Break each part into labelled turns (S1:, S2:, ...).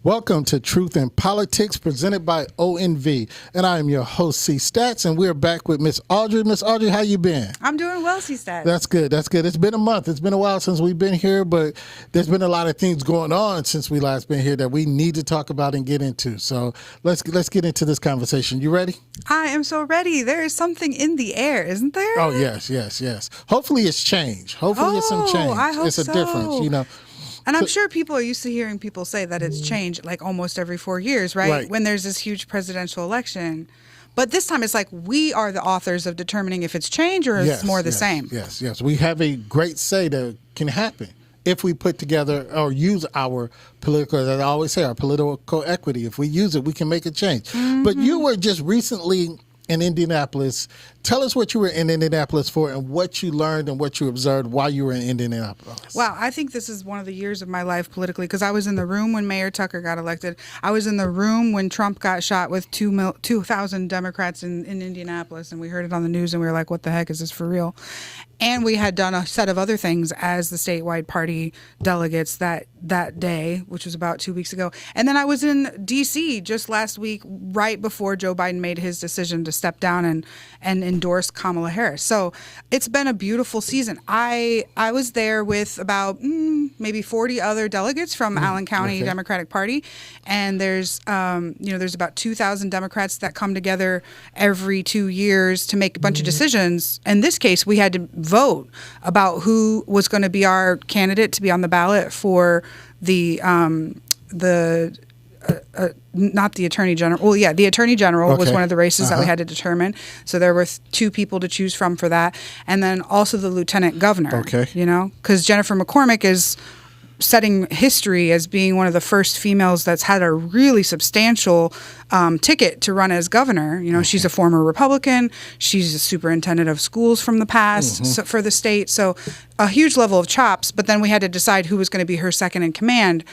S1: Welcome to Truth in Politics, presented by ONV, and I am your host, C. Stats, and we're back with Miss Audrey. Miss Audrey, how you been?
S2: I'm doing well, C. Stats.
S1: That's good. That's good. It's been a month. It's been a while since we've been here, but there's been a lot of things going on since we last been here that we need to talk about and get into. So let's get into this conversation. You ready?
S2: I am so ready. There is something in the air, isn't there?
S1: Oh yes. Hopefully it's change. Hopefully it's some change.
S2: I hope
S1: it's a difference, you know.
S2: And I'm sure people are used to hearing people say that it's changed like almost every 4 years, right? When there's this huge presidential election. But this time it's like we are the authors of determining if it's change or it's more the same.
S1: Yes. We have a great say that can happen if we put together or use our political, as I always say, our political equity. If we use it, we can make a change. Mm-hmm. But you were just recently in Indianapolis. Tell us what you were in Indianapolis for and what you learned and what you observed while you were in Indianapolis.
S2: Wow, I think this is one of the years of my life politically because I was in the room when Mayor Tucker got elected. I was in the room when Trump got shot with 2,000 Democrats in Indianapolis, and we heard it on the news and we were like, what the heck, is this for real? And we had done a set of other things as the statewide party delegates that day, which was about 2 weeks ago. And then I was in D.C. just last week, right before Joe Biden made his decision to step down and endorse Kamala Harris. So it's been a beautiful season. I was there with about maybe 40 other delegates from Allen County Democratic Party. And there's about 2,000 Democrats that come together every 2 years to make a bunch of decisions. In this case, we had to vote about who was going to be our candidate to be on the ballot for the not the Attorney General. Well, yeah, the Attorney General was one of the races that we had to determine. So there were two people to choose from for that. And then also the Lieutenant Governor, because Jennifer McCormick is setting history as being one of the first females that's had a really substantial ticket to run as governor. You know, she's a former Republican. She's a superintendent of schools from the past for the state. So a huge level of chops. But then we had to decide who was going to be her second in command.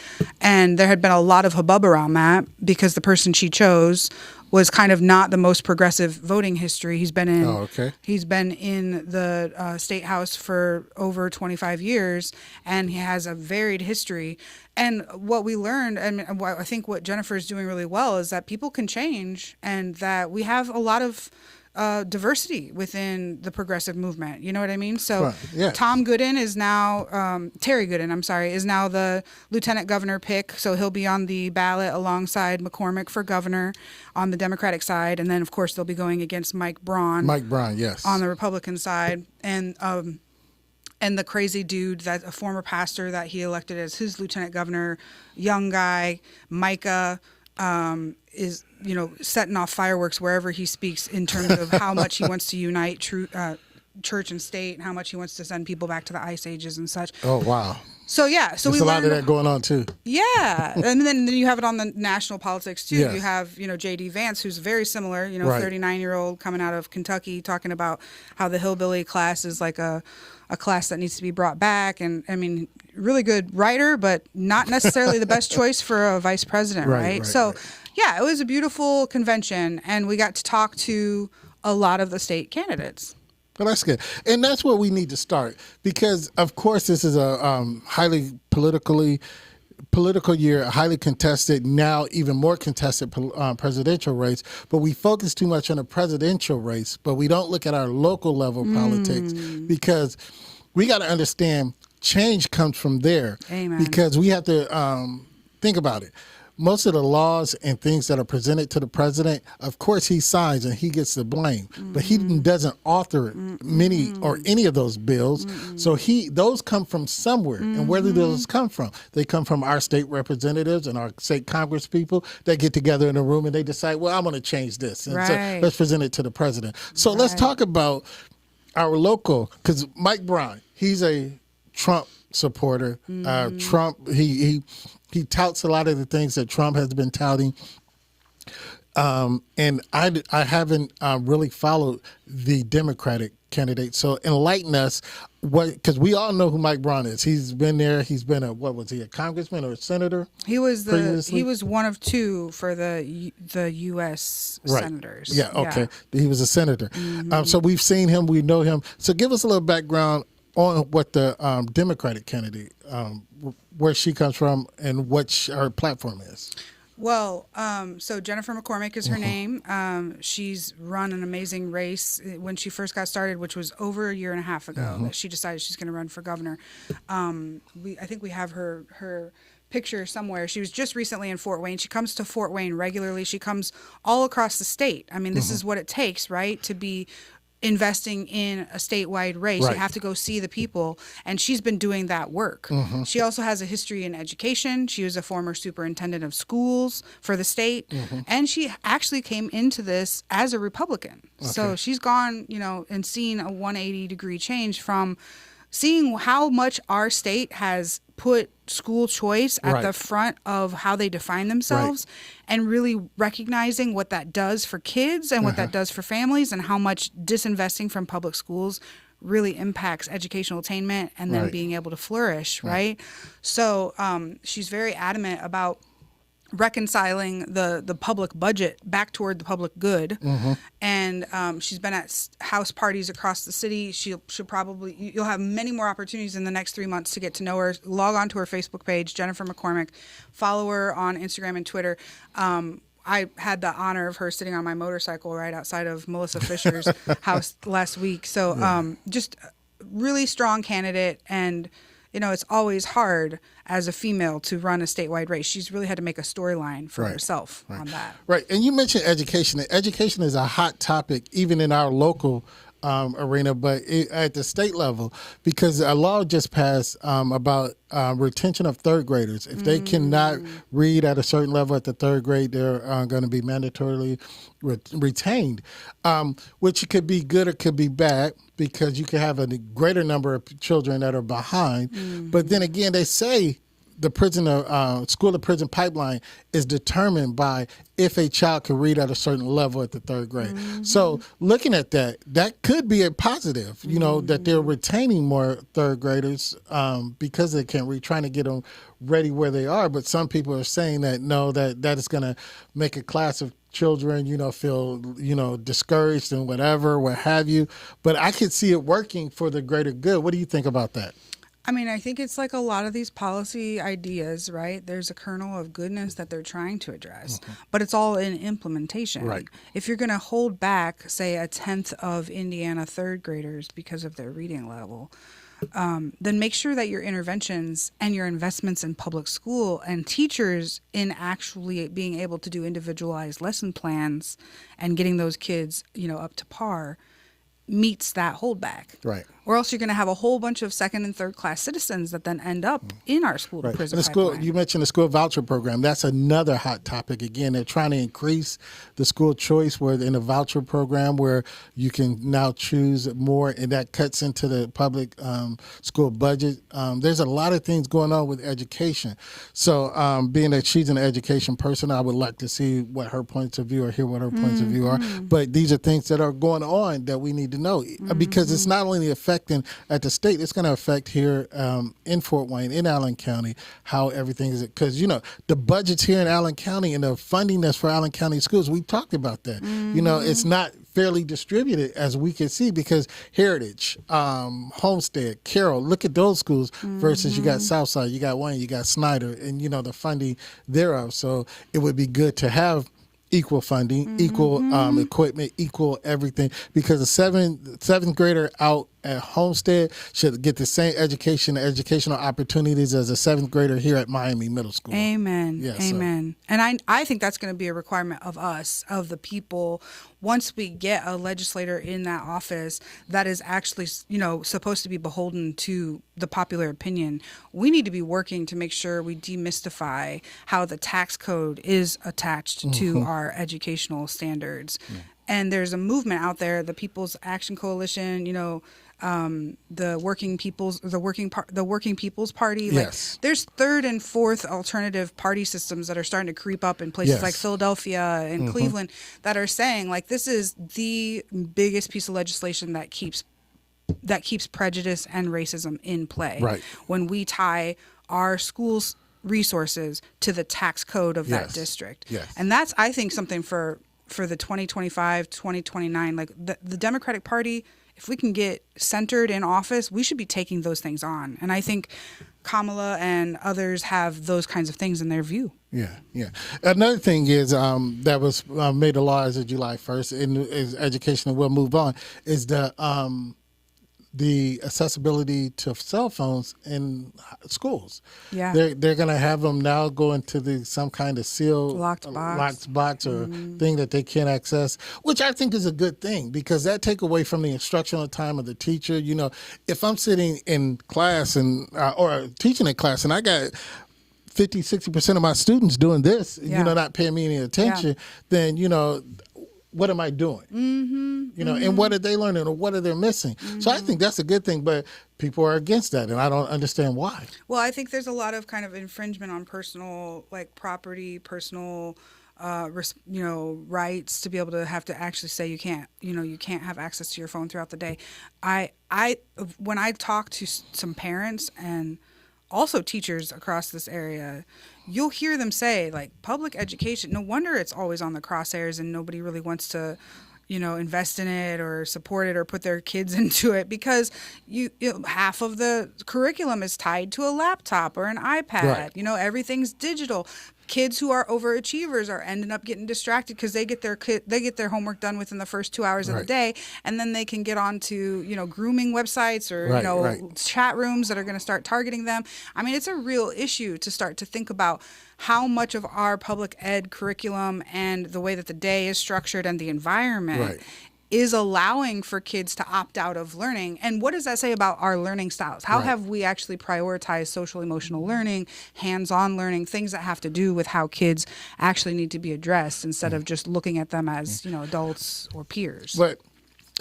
S2: And there had been a lot of hubbub around that because the person she chose was kind of not the most progressive voting history. He's been in he's been in the state house for over 25 years, and he has a varied history. And what we learned, and I think what Jennifer is doing really well, is that people can change, and that we have a lot of diversity within the progressive movement. You know what I mean? So Tom Gooden is now, Terry Gooden, I'm sorry, is now the lieutenant governor pick. So he'll be on the ballot alongside McCormick for governor on the Democratic side. And then, of course, they'll be going against Mike Braun. On the Republican side. And the crazy dude, that a former pastor that he elected as his lieutenant governor, young guy, Micah, is setting off fireworks wherever he speaks in terms of how much he wants to unite church and state, and how much he wants to send people back to the ice ages and such.
S1: Oh wow!
S2: So
S1: there's a lot of that going on too.
S2: Yeah, and then you have it on the national politics too. You have J.D. Vance, who's very similar. 39-year-old coming out of Kentucky, talking about how the hillbilly class is like a class that needs to be brought back. And I mean, really good writer, but not necessarily the best choice for a vice president, right? Yeah, it was a beautiful convention, and we got to talk to a lot of the state candidates.
S1: Well, that's good. And that's where we need to start, because, of course, this is a highly political year, a highly contested, now even more contested presidential race. But we focus too much on the presidential race, but we don't look at our local level politics, because we got to understand change comes from there.
S2: Amen.
S1: Because we have to think about it. Most of the laws and things that are presented to the president, of course, he signs and he gets the blame, but he doesn't author many or any of those bills. So those come from somewhere. And where do those come from? They come from our state representatives and our state Congress people that get together in a room and they decide, well, I'm going to change this. And so let's present it to the president. So let's talk about our local, because Mike Braun, he's a Trump supporter. Trump, he touts a lot of the things that Trump has been touting. And I haven't really followed the Democratic candidate. So enlighten us, because we all know who Mike Braun is. He's been there. He's been a congressman or a senator?
S2: He was one of two for the U.S. senators.
S1: Yeah, okay. Yeah. He was a senator. So we've seen him. We know him. So give us a little background on what the Democratic candidate, where she comes from and what her platform is.
S2: Well, so Jennifer McCormick is her name. She's run an amazing race when she first got started, which was over a year and a half ago, that she decided she's going to run for governor. I think we have her picture somewhere. She was just recently in Fort Wayne. She comes to Fort Wayne regularly. She comes all across the state. I mean, this is what it takes, right, to be investing in a statewide race.
S1: Right.
S2: You have to go see the people, and she's been doing that work. She also has a history in education. She was a former superintendent of schools for the state, and she actually came into this as a Republican. Okay. So she's gone, and seen a 180-degree change from seeing how much our state has put school choice at the front of how they define themselves, and really recognizing what that does for kids and what that does for families, and how much disinvesting from public schools really impacts educational attainment and then being able to flourish, right? So she's very adamant about reconciling the public budget back toward the public good. And she's been at house parties across the city. She'll probably, you'll have many more opportunities in the next 3 months to get to know her. Log on to her Facebook page, Jennifer McCormick. Follow her on Instagram and Twitter. I had the honor of her sitting on my motorcycle right outside of Melissa Fisher's house last week. So just really strong candidate. And it's always hard as a female to run a statewide race. She's really had to make a storyline for herself on that.
S1: Right. And you mentioned education. Education is a hot topic even in our local arena, but at the state level, because a law just passed about retention of third graders. If they cannot read at a certain level at the third grade, they're going to be mandatorily retained, which could be good or could be bad, because you could have a greater number of children that are behind. But then again, they say the school to prison pipeline is determined by if a child can read at a certain level at the third grade. So looking at that could be a positive, that they're retaining more third graders because they can't read, trying to get them ready where they are. But some people are saying that no, that is going to make a class of children, feel, discouraged and whatever, what have you. But I could see it working for the greater good. What do you think about that?
S2: I mean, I think it's like a lot of these policy ideas, right? There's a kernel of goodness that they're trying to address, but it's all in implementation. Right. If you're going to hold back, say, a tenth of Indiana third graders because of their reading level, then make sure that your interventions and your investments in public school and teachers in actually being able to do individualized lesson plans and getting those kids, up to par meets that holdback. Right. Or else you're going to have a whole bunch of second and third class citizens that then end up in our school to prison pipeline.
S1: You mentioned the school voucher program. That's another hot topic. Again, they're trying to increase the school choice in the voucher program, where you can now choose more, and that cuts into the public school budget. There's a lot of things going on with education. So being that she's an education person, I would like to see what her points of view or hear what her points of view are. But these are things that are going on that we need to know, because it's not only affecting at the state, it's going to affect here in Fort Wayne, in Allen County, how everything is. Because, the budgets here in Allen County and the funding that's for Allen County schools, we talked about that. It's not fairly distributed as we can see, because Heritage, Homestead, Carroll, look at those schools versus you got Southside, you got Wayne, you got Snyder, and, the funding thereof. So it would be good to have equal funding, equal equipment, equal everything, because a seventh grader out at Homestead should get the same educational opportunities as a seventh grader here at Miami Middle School.
S2: Amen. Yeah, Amen. So. And I think that's going to be a requirement of us, of the people, once we get a legislator in that office that is actually, supposed to be beholden to the popular opinion. We need to be working to make sure we demystify how the tax code is attached to our educational standards. Yeah. And there's a movement out there, the People's Action Coalition, the Working People's Party.
S1: Yes.
S2: Like, there's third and fourth alternative party systems that are starting to creep up in places like Philadelphia and Cleveland, that are saying, like, this is the biggest piece of legislation that keeps prejudice and racism in play. Right. When we tie our schools' resources to the tax code of that district. Yes. And that's, I think, something for the 2025, 2029, like the Democratic Party if we can get centered in office, we should be taking those things on. And I think Kamala and others have those kinds of things in their view.
S1: Yeah, yeah. Another thing is that was made a law as of July 1st, and is education, and we'll move on, is the accessibility to cell phones in schools.
S2: Yeah.
S1: They're going to have them now go into some kind of sealed
S2: locked
S1: box or thing that they can't access, which I think is a good thing, because that take away from the instructional time of the teacher. You know, if I'm sitting in class and or teaching in class and I got 50-60% of my students doing this, not paying me any attention, then, what am I doing? And what are they learning, or what are they missing? So I think that's a good thing, but people are against that, and I don't understand why.
S2: Well, I think there's a lot of kind of infringement on personal, like property, personal, rights to be able to have to actually say you can't have access to your phone throughout the day. When I talk to some parents and also teachers across this area, you'll hear them say, like, public education, no wonder it's always on the crosshairs and nobody really wants to, invest in it or support it or put their kids into it, because half of the curriculum is tied to a laptop or an iPad. Right. Everything's digital. Kids who are overachievers are ending up getting distracted because they get their homework done within the first 2 hours of the day, and then they can get on to grooming websites or chat rooms that are going to start targeting them. I mean, it's a real issue to start to think about how much of our public ed curriculum and the way that the day is structured and the environment is allowing for kids to opt out of learning. And what does that say about our learning styles? How have we actually prioritized social emotional learning, hands-on learning, things that have to do with how kids actually need to be addressed, instead of just looking at them as, adults or peers?
S1: But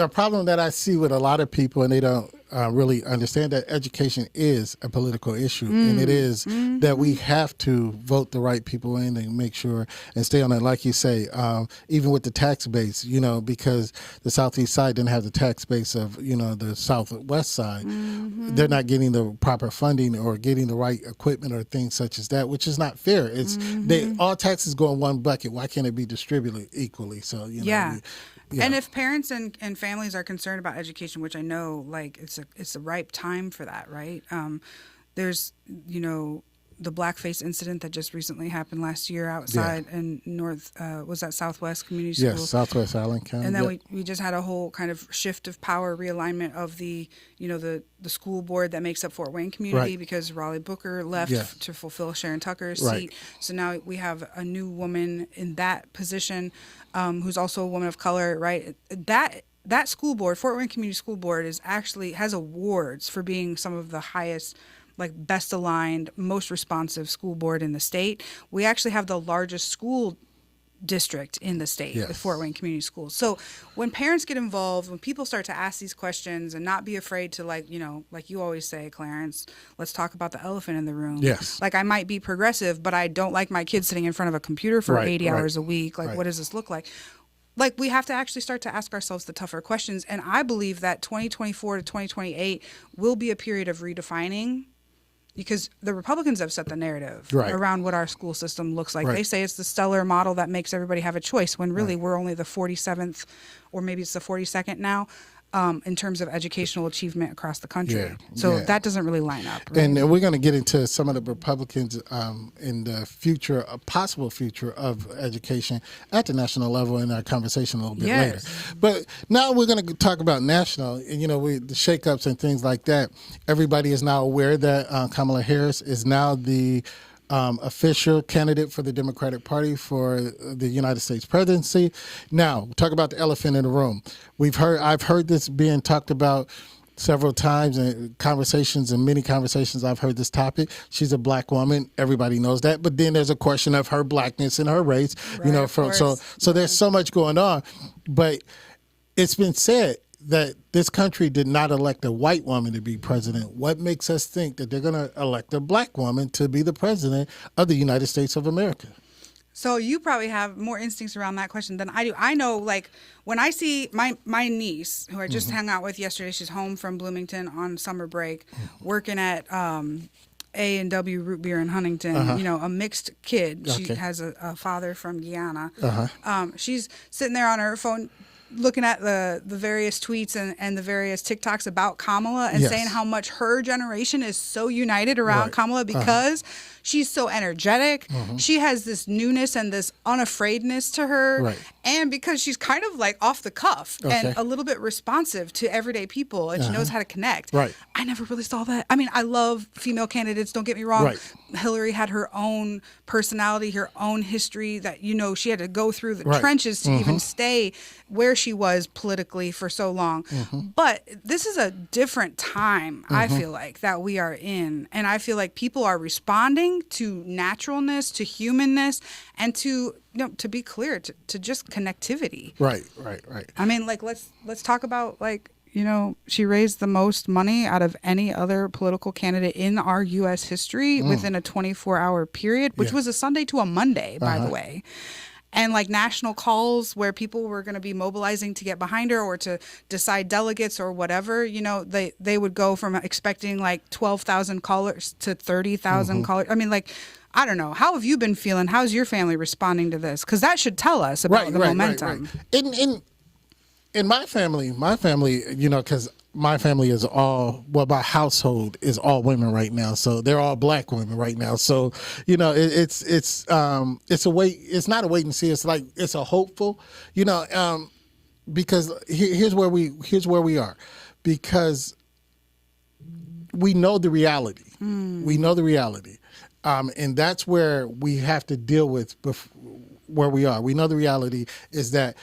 S1: a problem that I see with a lot of people, and they don't really understand, that education is a political issue, and it is that we have to vote the right people in and make sure and stay on it. Like you say, even with the tax base, because the southeast side didn't have the tax base of the southwest side, they're not getting the proper funding or getting the right equipment or things such as that, which is not fair. It's all taxes go in one bucket. Why can't it be distributed equally? So
S2: Yeah. And if parents and families are concerned about education, which I know, like, it's a ripe time for that, right? There's, the blackface incident that just recently happened last year outside in was that Southwest Community School?
S1: Yes, Southwest Allen County.
S2: And then we just had a whole kind of shift of power, realignment of the school board that makes up Fort Wayne community, because Raleigh Booker left to fulfill Sharon Tucker's seat. So now we have a new woman in that position, who's also a woman of color, right? That school board, Fort Wayne Community School Board, has awards for being some of the highest, like, best aligned, most responsive school board in the state. We actually have the largest school district in the state with Fort Wayne Community Schools. So when parents get involved, when people start to ask these questions and not be afraid to, like you always say, Clarence, let's talk about the elephant in the room.
S1: Yes.
S2: Like, I might be progressive, but I don't like my kids sitting in front of a computer for 80 hours a week. Like, what does this look like? Like, we have to actually start to ask ourselves the tougher questions. And I believe that 2024 to 2028 will be a period of redefining, because the Republicans have set the narrative around what our school system looks like. They say it's the stellar model that makes everybody have a choice, when really we're only the 47th, or maybe it's the 42nd now, in terms of educational achievement across the country. That doesn't really line up. Right?
S1: And we're going to get into some of the Republicans in the future, a possible future of education at the national level in our conversation a little bit later. But now we're going to talk about national, and the shakeups and things like that. Everybody is now aware that Kamala Harris is now the official candidate for the Democratic Party for the United States presidency. Now, talk about the elephant in the room. I've heard this being talked about several times in conversations, and many conversations I've heard this topic. She's a black woman. Everybody knows that. But then there's a question of her blackness and her race. So there's so much going on. But it's been said that this country did not elect a white woman to be president. What makes us think that they're going to elect a black woman to be the president of the United States of America?
S2: So you probably have more instincts around that question than I do. I know, like, when I see my niece, who I just hung out with yesterday, she's home from Bloomington on summer break, working at A&W Root Beer in Huntington, a mixed kid. She has a father from Guyana. She's sitting there on her phone looking at the various tweets and the various TikToks about Kamala and saying how much her generation is so united around Kamala because she's so energetic. She has this newness and this unafraidness to her. And because she's kind of like off the cuff and a little bit responsive to everyday people, and she knows how to connect. I never really saw that. I mean, I love female candidates, don't get me wrong. Hillary had her own personality, her own history that, you know, she had to go through the trenches to even stay where she was politically for so long. But this is a different time, I feel like, that we are in. And I feel like people are responding to naturalness, to humanness, and to, you know, to be clear, to just connectivity. Right. I mean, like, let's talk about, like, you know, she raised the most money out of any other political candidate in our U.S. history within a 24-hour period, which was a Sunday to a Monday, by the way. And like national calls where people were going to be mobilizing to get behind her or to decide delegates or whatever, you know, they would go from expecting like 12,000 callers to 30,000 callers. I mean, like, I don't know. How have you been feeling? How's your family responding to this? Because that should tell us about the momentum.
S1: In my family, you know, because my family is all, well, my household is all women right now. So they're all black women right now. So, you know, it's a wait. It's not a wait and see. It's like, it's a hopeful, you know, because here's where we are, because we know the reality. We know the reality. And that's where we have to deal with where we are. We know the reality is that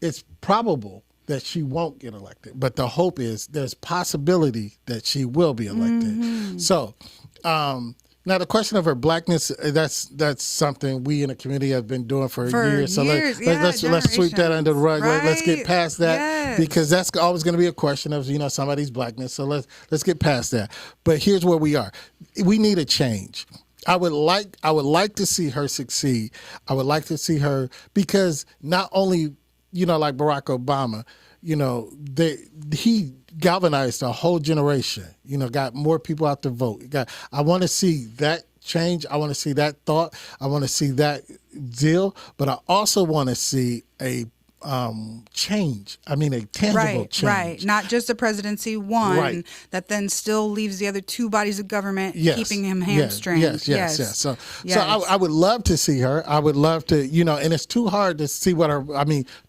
S1: it's probable that she won't get elected, but the hope is there's possibility that she will be elected. So now the question of her blackness, that's something we in the community have been doing for years. So let's sweep that under the rug. Let's get past that because that's always going to be a question of, you know, somebody's blackness. So let's get past that. But here's where we are. We need a change. I would like to see her succeed. I would like to see her, because not only, you know, like Barack Obama, you know, he galvanized a whole generation, you know, got more people out to vote. I want to see that change. I want to see that thought. I want to see that zeal, but I also want to see a change. I mean, a tangible change.
S2: Right. Not just a presidency that then still leaves the other two bodies of government keeping him hamstringed.
S1: Yes. So I would love to see her. I would love to, you know, and it's too hard to see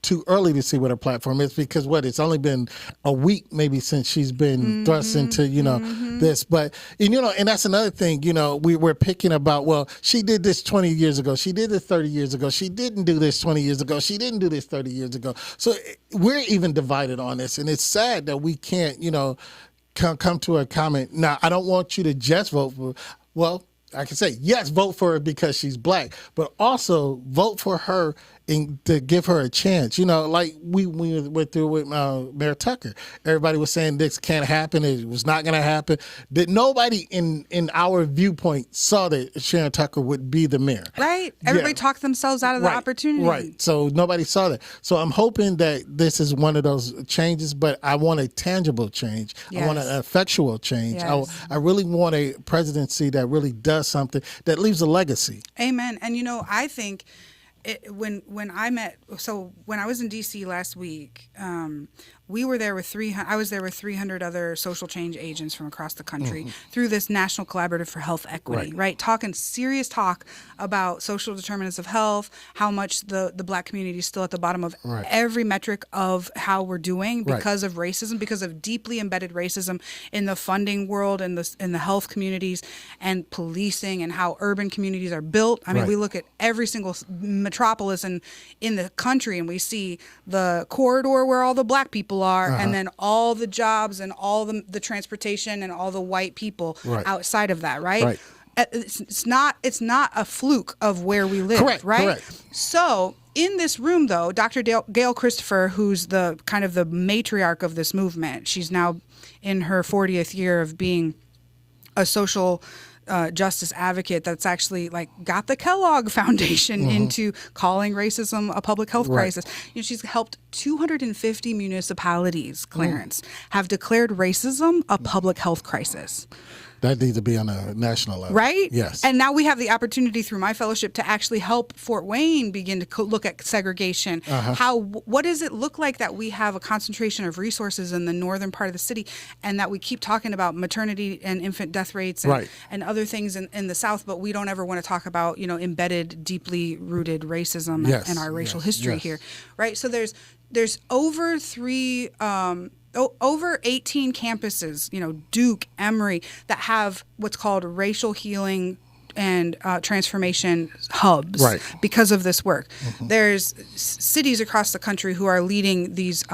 S1: too early to see what her platform is, because it's only been a week maybe since she's been thrust into, you know, this. But, and, you know, and that's another thing, you know, we're picking about, well, she did this 20 years ago. She did this 30 years ago. She didn't do this 20 years ago. She didn't do this 30 years ago. So we're even divided on this, and it's sad that we can't, you know, come to a comment. Now, I don't want you to just vote for, well, I can say, yes, vote for her because she's black, but also vote for her to give her a chance. You know, like we went through with Mayor Tucker. Everybody was saying this can't happen. It was not going to happen. That nobody in our viewpoint saw that Sharon Tucker would be the mayor.
S2: Right. Everybody talked themselves out of the opportunity. Right.
S1: So nobody saw that. So I'm hoping that this is one of those changes, but I want a tangible change. Yes. I want an effectual change. Yes. I really want a presidency that really does something that leaves a legacy.
S2: Amen. And, you know, I think when I was in DC last week, we were there with I was there with 300 other social change agents from across the country through this National Collaborative for Health Equity, right? Talking serious talk about social determinants of health, how much the black community is still at the bottom of every metric of how we're doing because of racism, because of deeply embedded racism in the funding world and in the health communities and policing and how urban communities are built. I mean, we look at every single metropolis in the country and we see the corridor where all the black people are, and then all the jobs and all the transportation and all the white people outside of that, right? It's not a fluke of where we live, right? So in this room, though, Dr. Gail Christopher, who's the kind of the matriarch of this movement, she's now in her 40th year of being a social justice advocate that's actually like got the Kellogg Foundation into calling racism a public health crisis. You know, she's helped 250 municipalities, Clarence, have declared racism a public health crisis.
S1: That needs to be on a national level.
S2: Right?
S1: Yes.
S2: And now we have the opportunity through my fellowship to actually help Fort Wayne begin to look at segregation. What does it look like that we have a concentration of resources in the northern part of the city, and that we keep talking about maternity and infant death rates and other things in the South, but we don't ever want to talk about, embedded, deeply rooted racism and our racial history here. Right? So there's over 18 campuses, Duke, Emory, that have what's called racial healing and transformation hubs because of this work. There's cities across the country who are leading these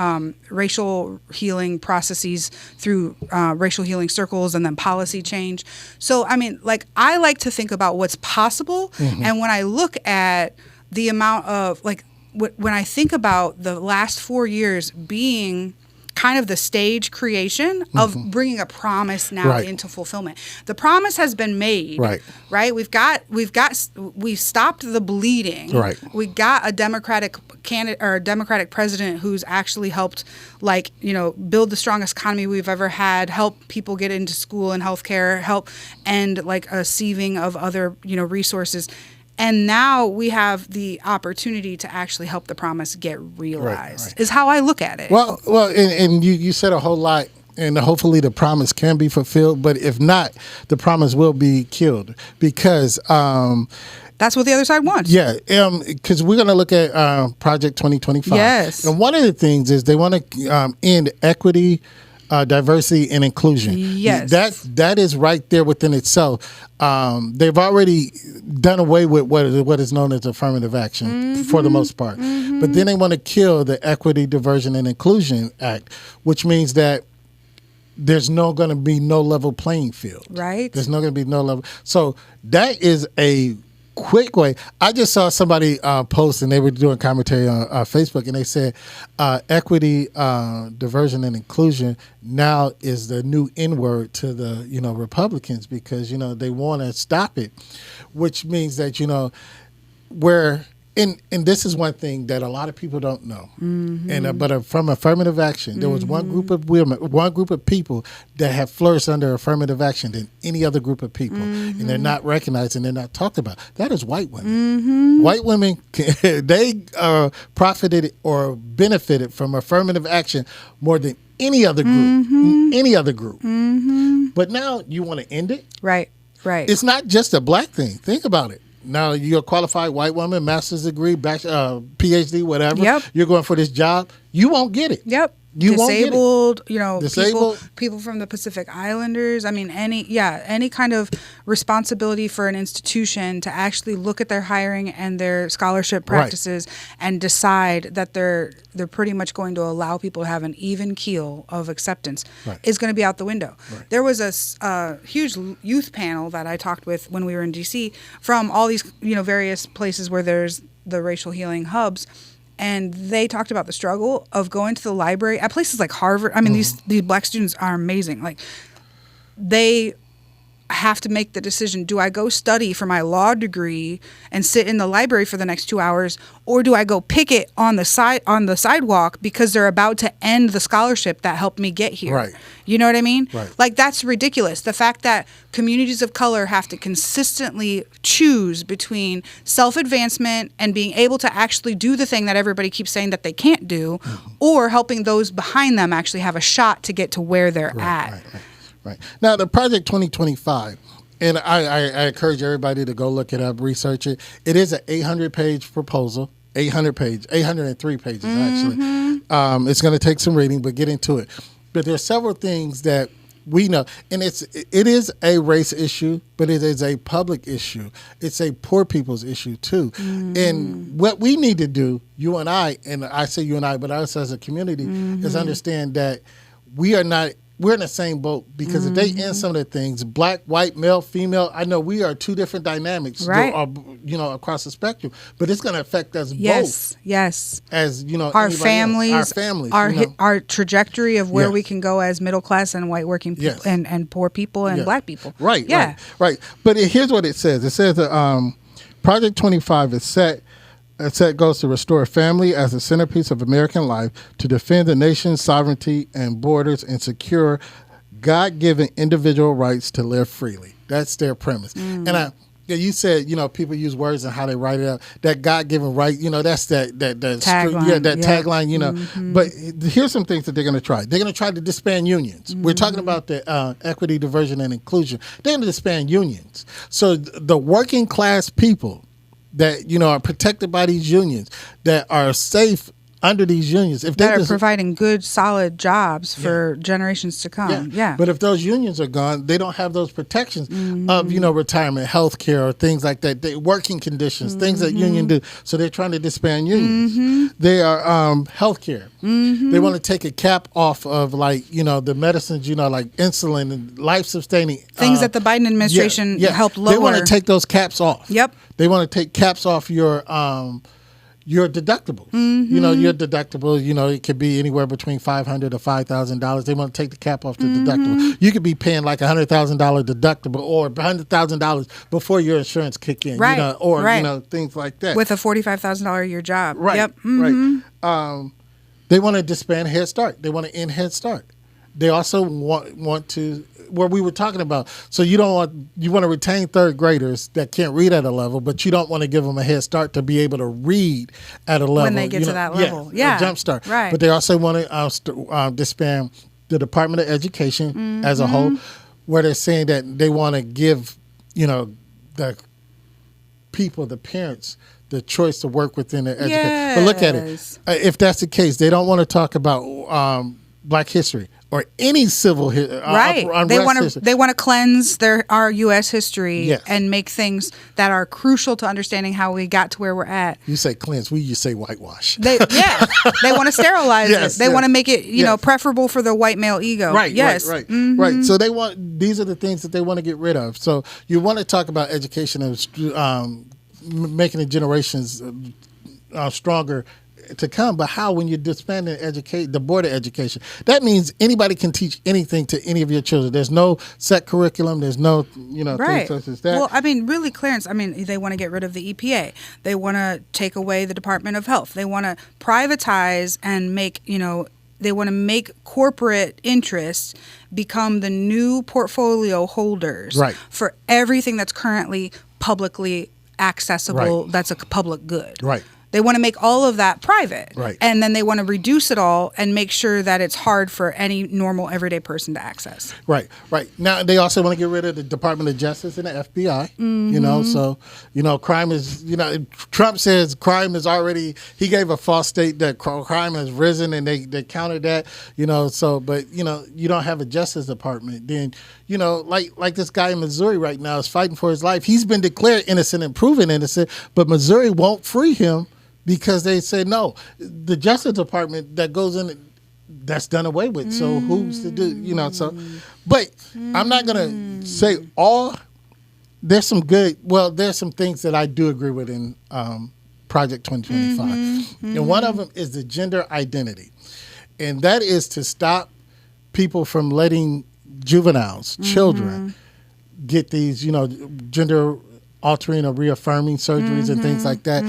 S2: racial healing processes through racial healing circles and then policy change. So, I like to think about what's possible. And when I look at the amount of, when I think about the last 4 years being kind of the stage creation of bringing a promise now into fulfillment. The promise has been made, right? We've stopped the bleeding. Right. We got a Democratic candidate or a Democratic president who's actually helped, build the strongest economy we've ever had, help people get into school and healthcare, help end a sieving of other, resources. And now we have the opportunity to actually help the promise get realized, is how I look at it.
S1: Well, and you said a whole lot, and hopefully the promise can be fulfilled. But if not, the promise will be killed because
S2: that's what the other side wants.
S1: Yeah, because we're going to look at Project 2025.
S2: Yes. And
S1: one of the things is they want to end equity, diversity, and inclusion.
S2: Yes.
S1: That is right there within itself. They've already done away with what is known as affirmative action for the most part. But then they want to kill the Equity, Diversion, and Inclusion Act, which means that there's going to be no level playing field.
S2: Right.
S1: There's not going to be no level. So that is a quick way. I just saw somebody post, and they were doing commentary on Facebook, and they said equity, diversion, and inclusion now is the new N-word to the Republicans because they want to stop it, which means that where. And this is one thing that a lot of people don't know. But from affirmative action, there was one group of women, one group of people that have flourished under affirmative action than any other group of people. And they're not recognized and they're not talked about. That is white women. White women, they profited or benefited from affirmative action more than any other group. But now you want to end it?
S2: Right.
S1: It's not just a black thing. Think about it. Now you're a qualified white woman, master's degree, PhD, whatever. Yep. You're going for this job. You won't get it.
S2: Yep.
S1: You
S2: disabled,
S1: won't get it.
S2: People from the Pacific Islanders. Any kind of responsibility for an institution to actually look at their hiring and their scholarship practices and decide that they're pretty much going to allow people to have an even keel of acceptance is going to be out the window. There was a huge youth panel that I talked with when we were in D.C. from all these various places where there's the racial healing hubs. And they talked about the struggle of going to the library at places like Harvard. These black students are amazing. They have to make the decision, do I go study for my law degree and sit in the library for the next 2 hours, or do I go picket on the sidewalk because they're about to end the scholarship that helped me get here?
S1: Right.
S2: You know what I mean?
S1: Right.
S2: That's ridiculous. The fact that communities of color have to consistently choose between self-advancement and being able to actually do the thing that everybody keeps saying that they can't do, or helping those behind them actually have a shot to get to where they're at.
S1: Right. Now, the Project 2025, and I encourage everybody to go look it up, research it. It is an 800-page proposal, 803 pages, actually. It's going to take some reading, but get into it. But there are several things that we know, and it is a race issue, but it is a public issue. It's a poor people's issue, too. And what we need to do, you and I say you and I, but us as a community, is understand that we're in the same boat, because if they end some of the things, black, white, male, female, I know we are two different dynamics, across the spectrum, but it's going to affect us both.
S2: Yes.
S1: As
S2: our families, our trajectory of where
S1: Yes.
S2: we can go as middle class and white working people and poor people and black people.
S1: Right.
S2: Yeah.
S1: Right. But here's what it says. It says that Project 25 is set goes to restore family as a centerpiece of American life, to defend the nation's sovereignty and borders, and secure God-given individual rights to live freely. That's their premise. And you said, people use words and how they write it out. That God-given right, that's that
S2: tagline.
S1: Tagline, But here's some things that they're going to try. They're going to try to disband unions. We're talking about the equity, diversion, and inclusion. They're going to disband unions. So the working class people that, are protected by these unions, that are safe under these unions, if
S2: that are providing good, solid jobs for generations to come. Yeah.
S1: But if those unions are gone, they don't have those protections of, retirement, health care, or things like that, working conditions, things that union do. So they're trying to disband unions. They are health care. They want to take a cap off of the medicines, like insulin and life-sustaining.
S2: Things that the Biden administration helped lower.
S1: They want to take those caps off.
S2: Yep.
S1: They want to take caps off your deductibles. Your deductible, it could be anywhere between $500 to $5,000. They want to take the cap off the deductible. You could be paying like $100,000 deductible or $100,000 before your insurance kick in, things like that.
S2: With a $45,000 a year job.
S1: Right.
S2: Yep.
S1: Right. They want to disband Head Start. They want to end Head Start. They also want to, where we were talking about, so you want to retain third graders that can't read at a level, but you don't want to give them a head start to be able to read at a level.
S2: When they get to that level. Yeah.
S1: A jump start.
S2: Right.
S1: But they also want to disband the Department of Education as a whole, where they're saying that they want to give, the people, the parents, the choice to work within their education.
S2: Yes.
S1: But look at it. If that's the case, they don't want to talk about Black history or any civil
S2: right. They want to cleanse our U.S. history and make things that are crucial to understanding how we got to where we're at.
S1: You say cleanse, you say whitewash.
S2: They want to sterilize it. They want to make it preferable for the white male ego.
S1: Right.
S2: Yes.
S1: Right. Right. So these are the things that they want to get rid of. So you want to talk about education and making the generations stronger to come, but how when you're disbanding the Board of Education? That means anybody can teach anything to any of your children. There's no set curriculum. There's no,
S2: right.
S1: things such as that.
S2: Well, really, Clarence, they want to get rid of the EPA. They want to take away the Department of Health. They want to privatize and make, they want to make corporate interests become the new portfolio holders for everything that's currently publicly accessible, that's a public good.
S1: Right.
S2: They want to make all of that private.
S1: Right.
S2: And then they want to reduce it all and make sure that it's hard for any normal everyday person to access.
S1: Right. Now, they also want to get rid of the Department of Justice and the FBI, so, crime is, Trump says crime is already, he gave a false state that crime has risen and they countered that, but, you don't have a Justice Department. Then, like this guy in Missouri right now is fighting for his life. He's been declared innocent and proven innocent, but Missouri won't free him because they said, no, the Justice Department that goes in, that's done away with. So who's to do, but I'm not going to say there's some things that I do agree with in Project 2025. And one of them is the gender identity. And that is to stop people from letting juveniles, children, get these, gender altering or reaffirming surgeries and things like that.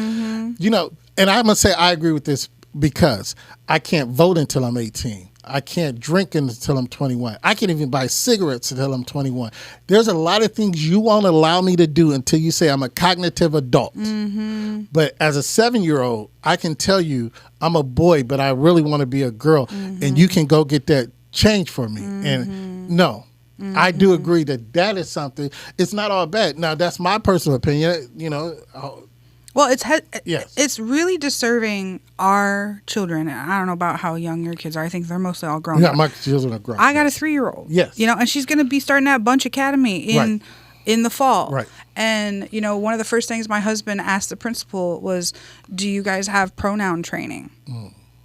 S1: And I'm going to say I agree with this because I can't vote until I'm 18. I can't drink until I'm 21. I can't even buy cigarettes until I'm 21. There's a lot of things you won't allow me to do until you say I'm a cognitive adult. But as a 7-year-old, I can tell you I'm a boy, but I really want to be a girl. And you can go get that change for me. And no. I do agree that is something. It's not all bad. Now, that's my personal opinion.
S2: Well, it's really deserving our children. I don't know about how young your kids are. I think they're mostly all grown.
S1: Yeah, my children are grown.
S2: I got a 3-year-old.
S1: Yes.
S2: And she's going to be starting at Bunch Academy in the fall.
S1: Right.
S2: And, one of the first things my husband asked the principal was, do you guys have pronoun training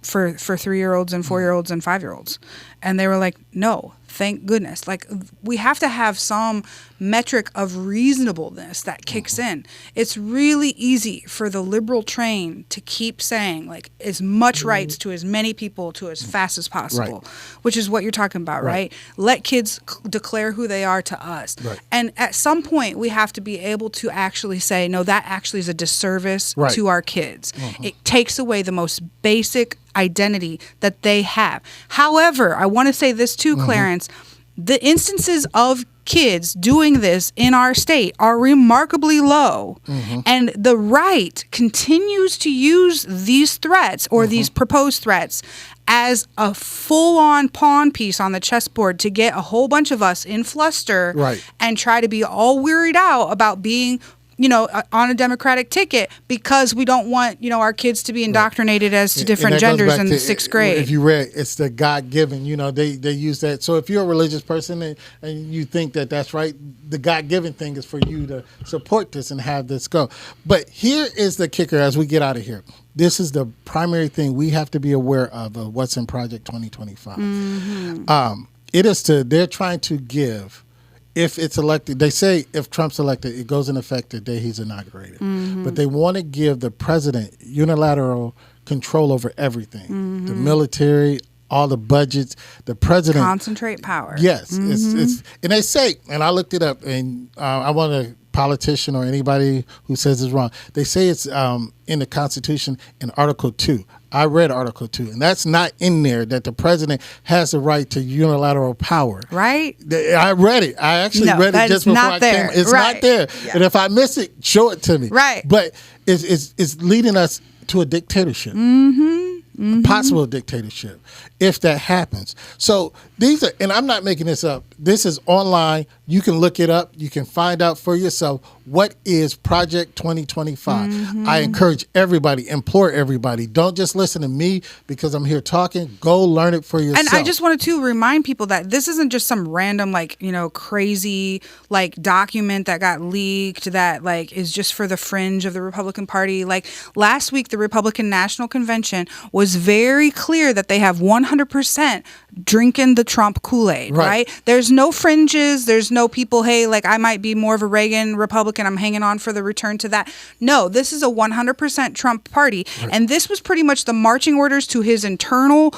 S2: for 3-year-olds and 4-year-olds and 5-year-olds? And they were like, no. Thank goodness. Like, we have to have some metric of reasonableness that kicks in. It's really easy for the liberal train to keep saying, like, as much rights to as many people to as fast as possible, which is what you're talking about, right? Let kids declare who they are to us. And at some point, we have to be able to actually say, no, that actually is a disservice to our kids. It takes away the most basic identity that they have. However, I want to say this too, Clarence, the instances of kids doing this in our state are remarkably low. And the right continues to use these threats or these proposed threats as a full-on pawn piece on the chessboard to get a whole bunch of us in fluster and try to be all wearied out about being on a Democratic ticket because we don't want, our kids to be indoctrinated as to different genders in the 6th grade.
S1: If you read, it's the God-given, they use that. So if you're a religious person and you think that that's right, the God-given thing is for you to support this and have this go. But here is the kicker as we get out of here. This is the primary thing we have to be aware of what's in Project 2025. They're trying to give, if it's elected, they say if Trump's elected, it goes in effect the day he's inaugurated. But they want to give the president unilateral control over everything, the military, all the budgets, the president.
S2: Concentrate power.
S1: Yes. It's and they say, and I looked it up, and I want a politician or anybody who says it's wrong. They say it's in the Constitution in Article 2. I read Article 2, and that's not in there, that the president has the right to unilateral power.
S2: Right?
S1: I read it. I actually read it just before I came. It's not there. Yeah. And if I miss it, show it to me.
S2: Right.
S1: But it's leading us to a dictatorship. Possible dictatorship, if that happens. So these are, and I'm not making this up. This is online. You can look it up. You can find out for yourself what is Project 2025. I encourage everybody, implore everybody, don't just listen to me because I'm here talking. Go learn it for yourself.
S2: And I just wanted to remind people that this isn't just some random, crazy, document that got leaked that, is just for the fringe of the Republican Party. Last week, the Republican National Convention was very clear that they have 100% drinking the Trump Kool-Aid, right? There's no fringes. There's no people, hey, I might be more of a Reagan Republican. I'm hanging on for the return to that. No, this is a 100% Trump party. Right. And this was pretty much the marching orders to his internal,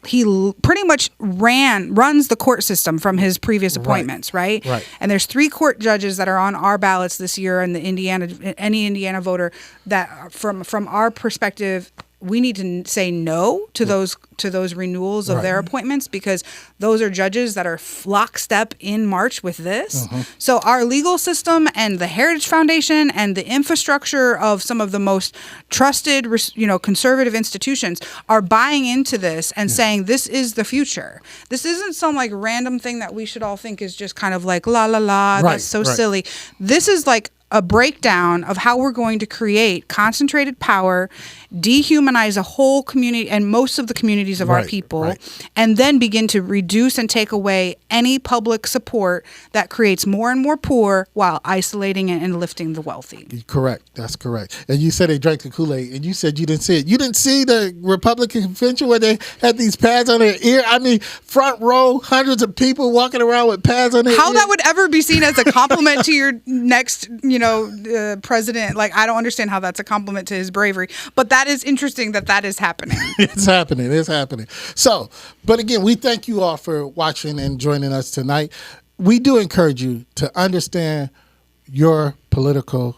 S2: he pretty much runs the court system from his previous appointments, right? And there's 3 court judges that are on our ballots this year, and any Indiana voter that from our perspective, we need to say no to those renewals of their appointments, because those are judges that are lockstep in March with this. So our legal system and the Heritage Foundation and the infrastructure of some of the most trusted, conservative institutions are buying into this and saying this is the future. This isn't some random thing that we should all think is just kind of la la la. That's so silly. This is a breakdown of how we're going to create concentrated power, dehumanize a whole community and most of the communities of our people, and then begin to reduce and take away any public support that creates more and more poor while isolating and lifting the wealthy.
S1: Correct. That's correct. And you said they drank the Kool-Aid, and you said you didn't see it. You didn't see the Republican convention where they had these pads on their ear? I mean, front row, hundreds of people walking around with pads on their ear.
S2: How that would ever be seen as a compliment to your next, president. I don't understand how that's a compliment to his bravery, but that is interesting that is happening.
S1: It's happening. So, but again, we thank you all for watching and joining us tonight. We do encourage you to understand your political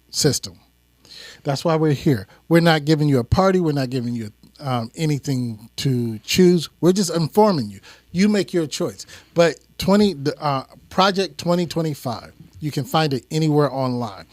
S1: system. That's why we're here. We're not giving you a party. We're not giving you anything to choose. We're just informing you. You make your choice. But Project 2025, you can find it anywhere online.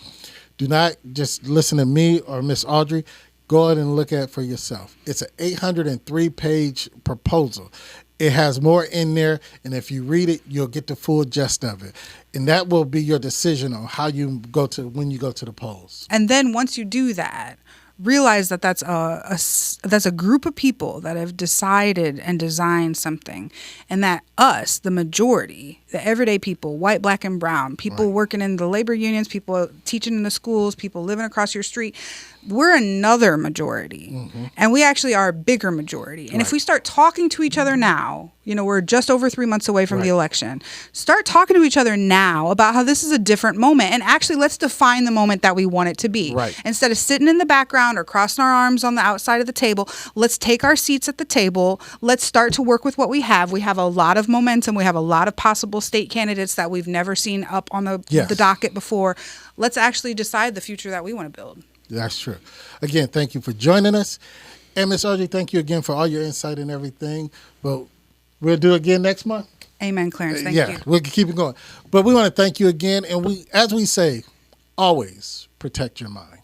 S1: Do not just listen to me or Miss Audrey. Go ahead and look at it for yourself. It's an 803-page proposal. It has more in there, and if you read it, you'll get the full gist of it. And that will be your decision on how you when you go to the polls.
S2: And then once you do that, realize that that's a group of people that have decided and designed something, and that us, the majority, the everyday people, white, black, and brown, people working in the labor unions, people teaching in the schools, people living across your street, we're another majority. And we actually are a bigger majority. And if we start talking to each other now, we're just over 3 months away from the election. Start talking to each other now about how this is a different moment. And actually, let's define the moment that we want it to be. Instead of sitting in the background or crossing our arms on the outside of the table, let's take our seats at the table. Let's start to work with what we have. We have a lot of momentum. We have a lot of possible state candidates that we've never seen up on the docket before. Let's actually decide the future that we want to build.
S1: That's true. Again, thank you for joining us. And Ms. Audrey, thank you again for all your insight and everything. But We'll do it again next month.
S2: Amen, Clarence. Thank you.
S1: We'll keep it going. But we want to thank you again. And as we say, always protect your mind.